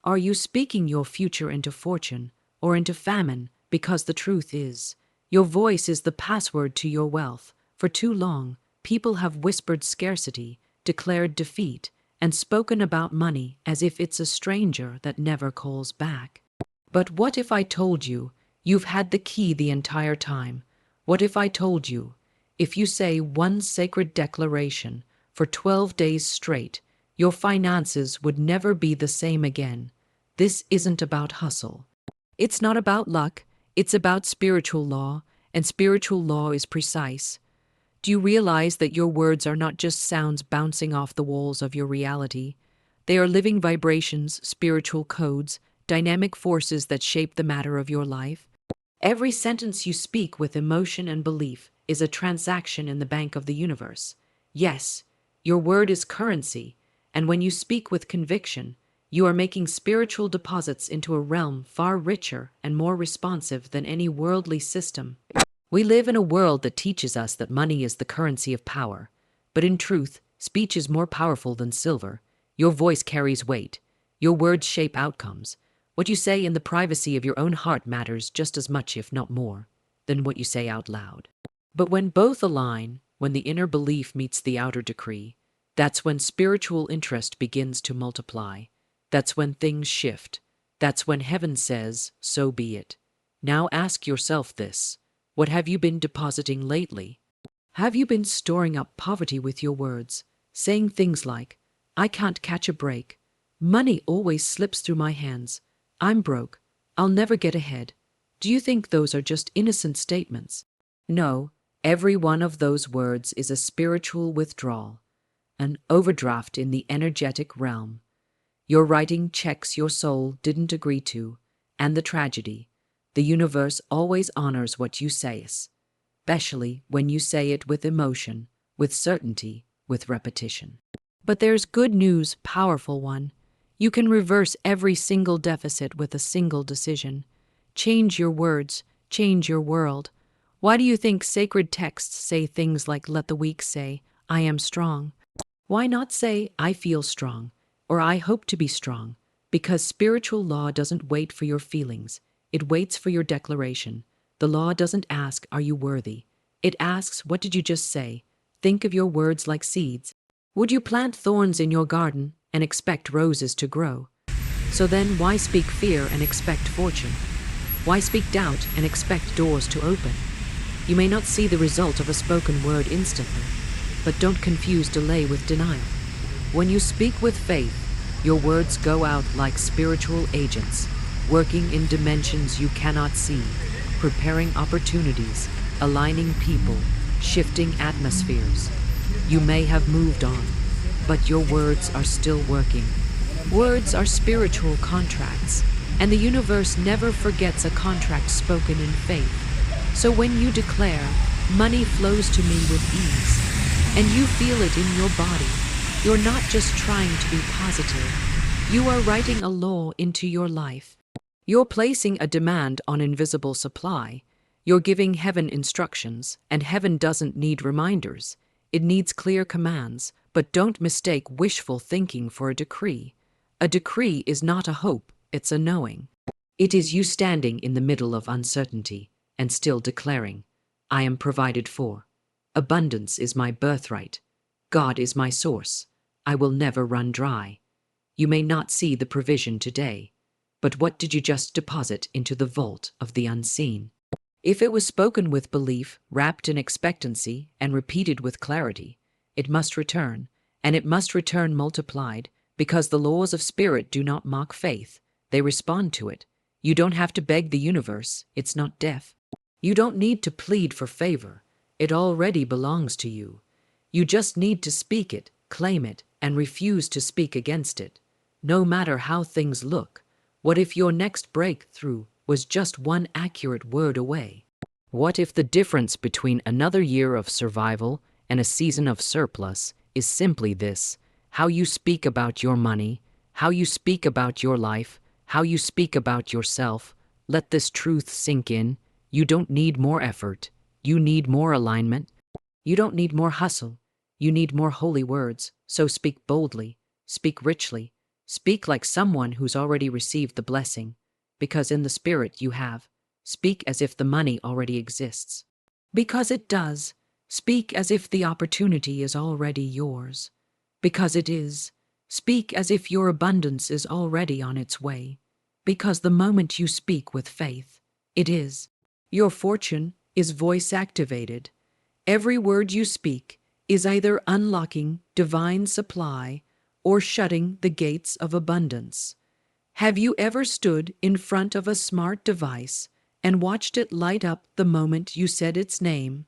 Are you speaking your future into fortune or into famine? Because the truth is, your voice is the password to your wealth. For too long, people have whispered scarcity, declared defeat, and spoken about money as if it's a stranger that never calls back. But what if I told you you've had the key the entire time? What if I told you, if you say one sacred declaration for 12 days straight, your finances would never be the same again? This isn't about hustle. It's not about luck. It's about spiritual law, and spiritual law is precise. Do you realize that your words are not just sounds bouncing off the walls of your reality? They are living vibrations, spiritual codes, dynamic forces that shape the matter of your life. Every sentence you speak with emotion and belief is a transaction in the bank of the universe. Yes, your word is currency, and when you speak with conviction, you are making spiritual deposits into a realm far richer and more responsive than any worldly system. We live in a world that teaches us that money is the currency of power. But in truth, speech is more powerful than silver. Your voice carries weight. Your words shape outcomes. What you say in the privacy of your own heart matters just as much, if not more, than what you say out loud. But when both align, when the inner belief meets the outer decree, that's when spiritual interest begins to multiply. That's when things shift. That's when heaven says, so be it. Now ask yourself this. What have you been depositing lately? Have you been storing up poverty with your words, saying things like, I can't catch a break, money always slips through my hands, I'm broke, I'll never get ahead? Do you think those are just innocent statements? No, every one of those words is a spiritual withdrawal, an overdraft in the energetic realm. Your writing checks your soul didn't agree to, and the tragedy, the universe always honors what you say, especially when you say it with emotion, with certainty, with repetition. But there's good news, powerful one. You can reverse every single deficit with a single decision. Change your words, change your world. Why do you think sacred texts say things like, let the weak say, I am strong? Why not say, I feel strong, or I hope to be strong? Because spiritual law doesn't wait for your feelings. It waits for your declaration. The law doesn't ask, are you worthy? It asks, what did you just say? Think of your words like seeds. Would you plant thorns in your garden and expect roses to grow? So then why speak fear and expect fortune? Why speak doubt and expect doors to open? You may not see the result of a spoken word instantly, but don't confuse delay with denial. When you speak with faith, your words go out like spiritual agents, working in dimensions you cannot see, preparing opportunities, aligning people, shifting atmospheres. You may have moved on, but your words are still working. Words are spiritual contracts, and the universe never forgets a contract spoken in faith. So when you declare, money flows to me with ease, and you feel it in your body, you're not just trying to be positive. You are writing a law into your life. You're placing a demand on invisible supply. You're giving heaven instructions, and heaven doesn't need reminders. It needs clear commands, but don't mistake wishful thinking for a decree. A decree is not a hope, it's a knowing. It is you standing in the middle of uncertainty and still declaring, I am provided for. Abundance is my birthright. God is my source. I will never run dry. You may not see the provision today, but what did you just deposit into the vault of the unseen? If it was spoken with belief, wrapped in expectancy, and repeated with clarity, it must return, and it must return multiplied, because the laws of spirit do not mock faith, they respond to it. You don't have to beg the universe, it's not deaf. You don't need to plead for favor, it already belongs to you. You just need to speak it, claim it, and refuse to speak against it. No matter how things look, what if your next breakthrough was just one accurate word away? What if the difference between another year of survival and a season of surplus is simply this: how you speak about your money, how you speak about your life, how you speak about yourself? Let this truth sink in. You don't need more effort. You need more alignment. You don't need more hustle. You need more holy words. So speak boldly, speak richly, Speak like someone who's already received the blessing, because in the spirit you have. Speak as if the money already exists, because it does. Speak as if the opportunity is already yours, because it is. Speak as if your abundance is already on its way, because the moment you speak with faith, it is. Your fortune is voice activated. Every word you speak is either unlocking divine supply or shutting the gates of abundance. Have you ever stood in front of a smart device and watched it light up the moment you said its name?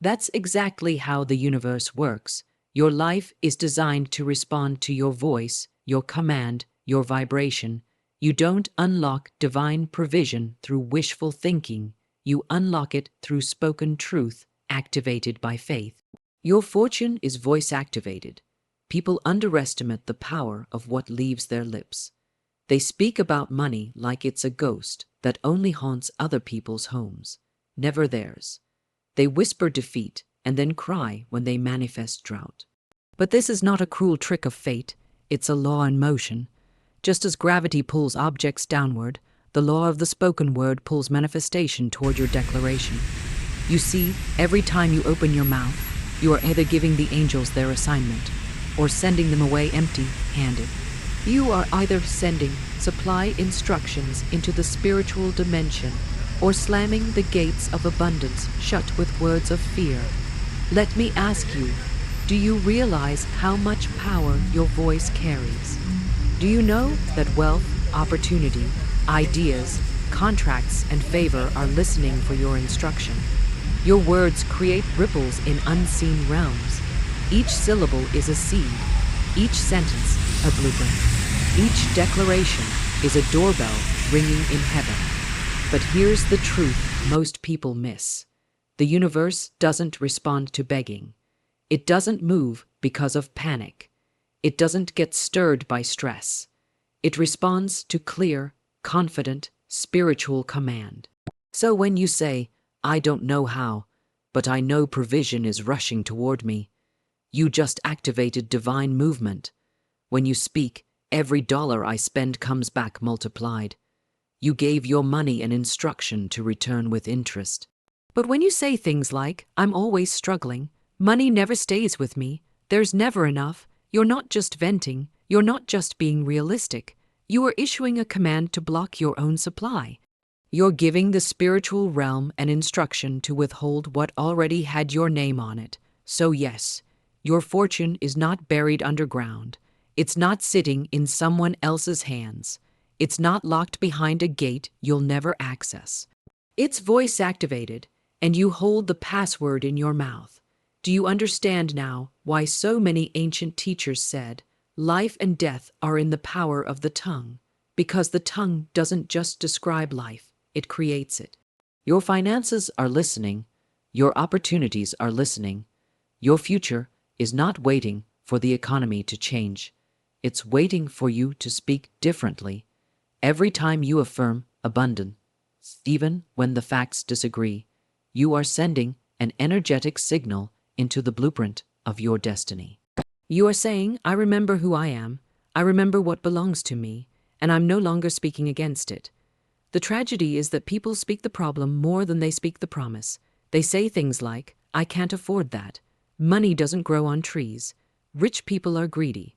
That's exactly how the universe works. Your life is designed to respond to your voice, your command, your vibration. You don't unlock divine provision through wishful thinking. You unlock it through spoken truth, activated by faith. Your fortune is voice activated. People underestimate the power of what leaves their lips. They speak about money like it's a ghost that only haunts other people's homes, never theirs. They whisper defeat and then cry when they manifest drought. But this is not a cruel trick of fate, it's a law in motion. Just as gravity pulls objects downward, the law of the spoken word pulls manifestation toward your declaration. You see, every time you open your mouth, you are either giving the angels their assignment or sending them away empty-handed. You are either sending supply instructions into the spiritual dimension or slamming the gates of abundance shut with words of fear. Let me ask you, do you realize how much power your voice carries? Do you know that wealth, opportunity, ideas, contracts, and favor are listening for your instruction? Your words create ripples in unseen realms. Each syllable is a seed, each sentence a blueprint, each declaration is a doorbell ringing in heaven. But here's the truth most people miss. The universe doesn't respond to begging. It doesn't move because of panic. It doesn't get stirred by stress. It responds to clear, confident, spiritual command. So when you say, "I don't know how, but I know provision is rushing toward me," you just activated divine movement. When you speak, "Every dollar I spend comes back multiplied," you gave your money an instruction to return with interest. But when you say things like, "I'm always struggling, money never stays with me, there's never enough," you're not just venting, you're not just being realistic, you are issuing a command to block your own supply. You're giving the spiritual realm an instruction to withhold what already had your name on it. So yes, your fortune is not buried underground. It's not sitting in someone else's hands. It's not locked behind a gate you'll never access. It's voice activated, and you hold the password in your mouth. Do you understand now why so many ancient teachers said, life and death are in the power of the tongue? Because the tongue doesn't just describe life, it creates it. Your finances are listening. Your opportunities are listening. Your future is not waiting for the economy to change. It's waiting for you to speak differently. Every time you affirm abundance, even when the facts disagree, you are sending an energetic signal into the blueprint of your destiny. You are saying, "I remember who I am, I remember what belongs to me, and I'm no longer speaking against it." The tragedy is that people speak the problem more than they speak the promise. They say things like, "I can't afford that. Money doesn't grow on trees. Rich people are greedy.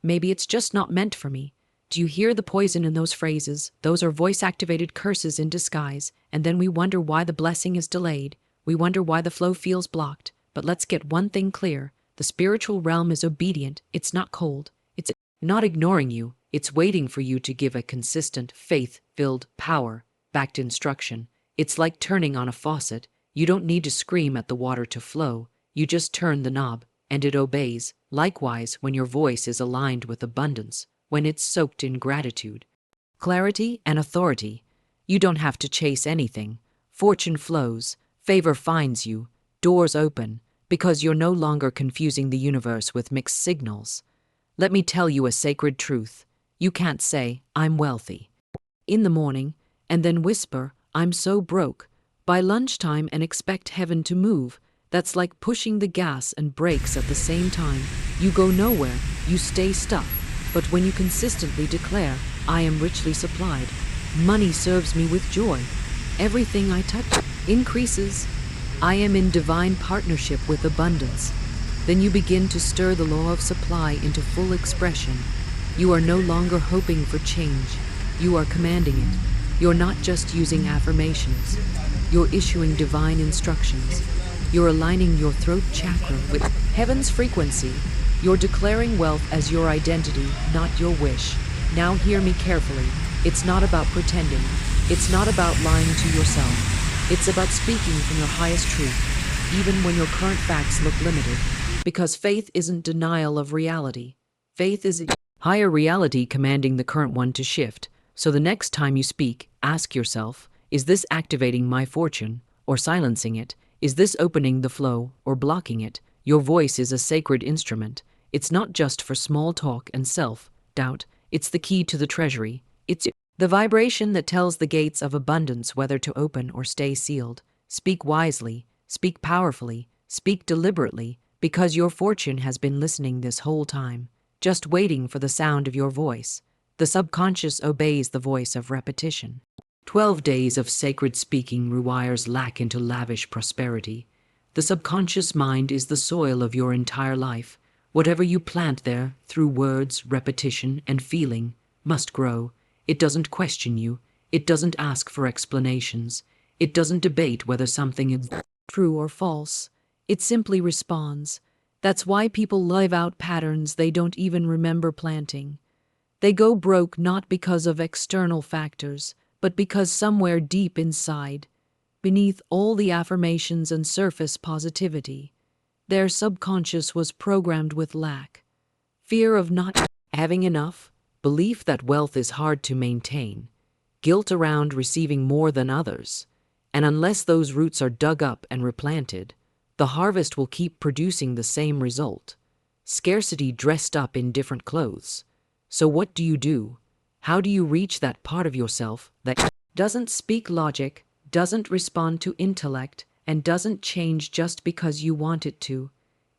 Maybe it's just not meant for me." Do you hear the poison in those phrases? Those are voice-activated curses in disguise, and then we wonder why the blessing is delayed. We wonder why the flow feels blocked. But let's get one thing clear. The spiritual realm is obedient. It's not cold. It's not ignoring you. It's waiting for you to give a consistent, faith-filled, power-backed instruction. It's like turning on a faucet. You don't need to scream at the water to flow. You just turn the knob, and it obeys. Likewise, when your voice is aligned with abundance, when it's soaked in gratitude, clarity, and authority, you don't have to chase anything. Fortune flows, favor finds you, doors open, because you're no longer confusing the universe with mixed signals. Let me tell you a sacred truth. You can't say, "I'm wealthy," in the morning, and then whisper, "I'm so broke," by lunchtime and expect heaven to move. That's like pushing the gas and brakes at the same time. You go nowhere, you stay stuck. But when you consistently declare, I am richly supplied, money serves me with joy, everything I touch increases, I am in divine partnership with abundance, then you begin to stir the law of supply into full expression. You are no longer hoping for change. You are commanding it. You're not just using affirmations. You're issuing divine instructions. You're aligning your throat chakra with heaven's frequency. You're declaring wealth as your identity, not your wish. Now hear me carefully. It's not about pretending. It's not about lying to yourself. It's about speaking from your highest truth, even when your current facts look limited. Because faith isn't denial of reality. Faith is a higher reality commanding the current one to shift. So the next time you speak, ask yourself, is this activating my fortune or silencing it? Is this opening the flow or blocking it? Your voice is a sacred instrument. It's not just for small talk and self-doubt. It's the key to the treasury. It's the vibration that tells the gates of abundance whether to open or stay sealed. Speak wisely, speak powerfully, speak deliberately, because your fortune has been listening this whole time, just waiting for the sound of your voice. The subconscious obeys the voice of repetition. 12 days of sacred speaking rewires lack into lavish prosperity. The subconscious mind is the soil of your entire life. Whatever you plant there, through words, repetition, and feeling, must grow. It doesn't question you. It doesn't ask for explanations. It doesn't debate whether something is true or false. It simply responds. That's why people live out patterns they don't even remember planting. They go broke not because of external factors, but because somewhere deep inside, beneath all the affirmations and surface positivity, their subconscious was programmed with lack, fear of not having enough, belief that wealth is hard to maintain, guilt around receiving more than others, and unless those roots are dug up and replanted, the harvest will keep producing the same result. Scarcity dressed up in different clothes. So what do? How do you reach that part of yourself that doesn't speak logic, doesn't respond to intellect, and doesn't change just because you want it to?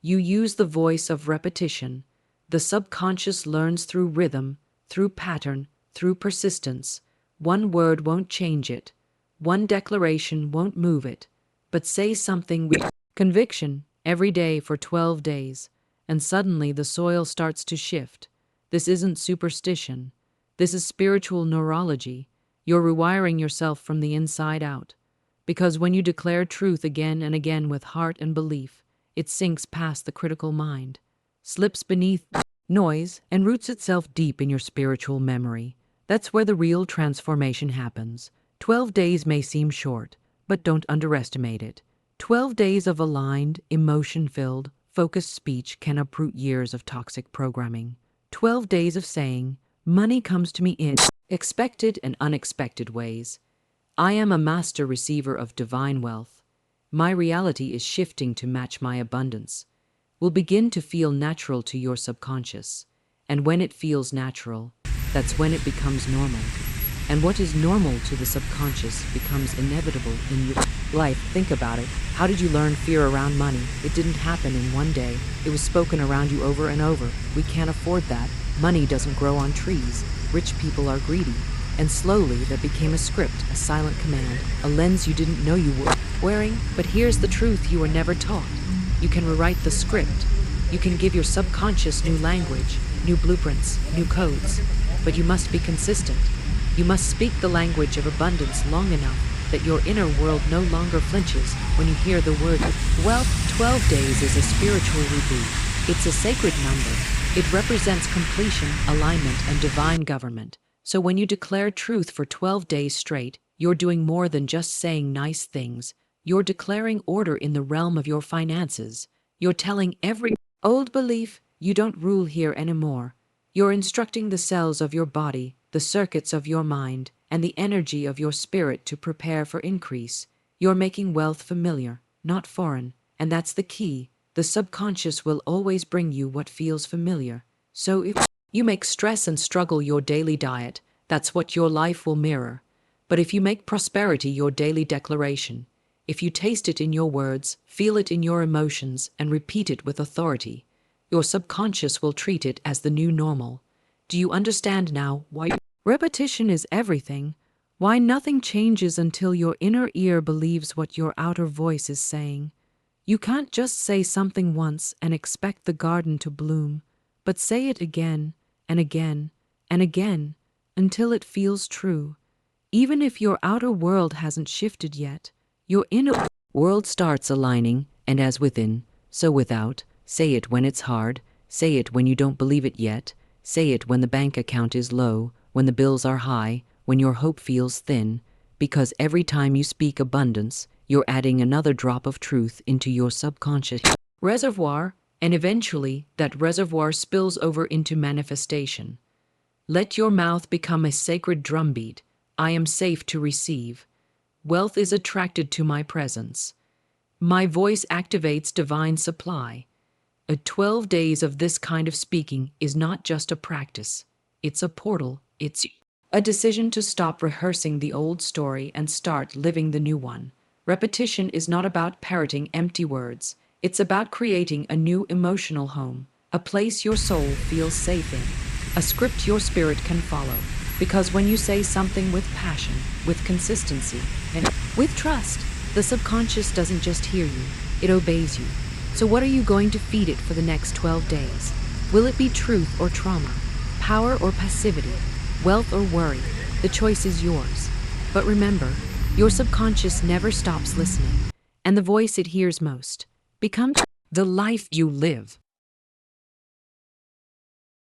You use the voice of repetition. The subconscious learns through rhythm, through pattern, through persistence. One word won't change it. One declaration won't move it. But say something with conviction every day for 12 days, and suddenly the soil starts to shift. This isn't superstition. This is spiritual neurology. You're rewiring yourself from the inside out. Because when you declare truth again and again with heart and belief, it sinks past the critical mind, slips beneath noise, and roots itself deep in your spiritual memory. That's where the real transformation happens. 12 days may seem short, but don't underestimate it. 12 days of aligned, emotion-filled, focused speech can uproot years of toxic programming. 12 days of saying, money comes to me in expected and unexpected ways. I am a master receiver of divine wealth. My reality is shifting to match my abundance. Will begin to feel natural to your subconscious. And when it feels natural, that's when it becomes normal. And what is normal to the subconscious becomes inevitable in your life. Think about it. How did you learn fear around money? It didn't happen in one day. It was spoken around you over and over. We can't afford that. Money doesn't grow on trees. Rich people are greedy. And slowly that became a script, a silent command, a lens you didn't know you were wearing. But here's the truth you were never taught. You can rewrite the script. You can give your subconscious new language, new blueprints, new codes. But you must be consistent. You must speak the language of abundance long enough that your inner world no longer flinches when you hear the word wealth. 12 days is a spiritual reboot. It's a sacred number. It represents completion, alignment, and divine government. So when you declare truth for 12 days straight, you're doing more than just saying nice things. You're declaring order in the realm of your finances. You're telling every old belief, you don't rule here anymore. You're instructing the cells of your body, the circuits of your mind, and the energy of your spirit to prepare for increase. You're making wealth familiar, not foreign, and that's the key. The subconscious will always bring you what feels familiar. So if you make stress and struggle your daily diet, that's what your life will mirror. But if you make prosperity your daily declaration, if you taste it in your words, feel it in your emotions, and repeat it with authority, your subconscious will treat it as the new normal. Do you understand now why repetition is everything? Why nothing changes until your inner ear believes what your outer voice is saying? You can't just say something once and expect the garden to bloom, but say it again and again and again until it feels true. Even if your outer world hasn't shifted yet, your inner world starts aligning, and as within, so without. Say it when it's hard, say it when you don't believe it yet, say it when the bank account is low, when the bills are high, when your hope feels thin, because every time you speak abundance, you're adding another drop of truth into your subconscious reservoir, and eventually that reservoir spills over into manifestation. Let your mouth become a sacred drumbeat. I am safe to receive. Wealth is attracted to my presence. My voice activates divine supply. 12 days of this kind of speaking is not just a practice. It's a portal. It's a decision to stop rehearsing the old story and start living the new one. Repetition is not about parroting empty words. It's about creating a new emotional home, a place your soul feels safe in, a script your spirit can follow. Because when you say something with passion, with consistency, and with trust, the subconscious doesn't just hear you, it obeys you. So what are you going to feed it for the next 12 days? Will it be truth or trauma, power or passivity, wealth or worry? The choice is yours. But remember, your subconscious never stops listening, and the voice it hears most becomes the life you live.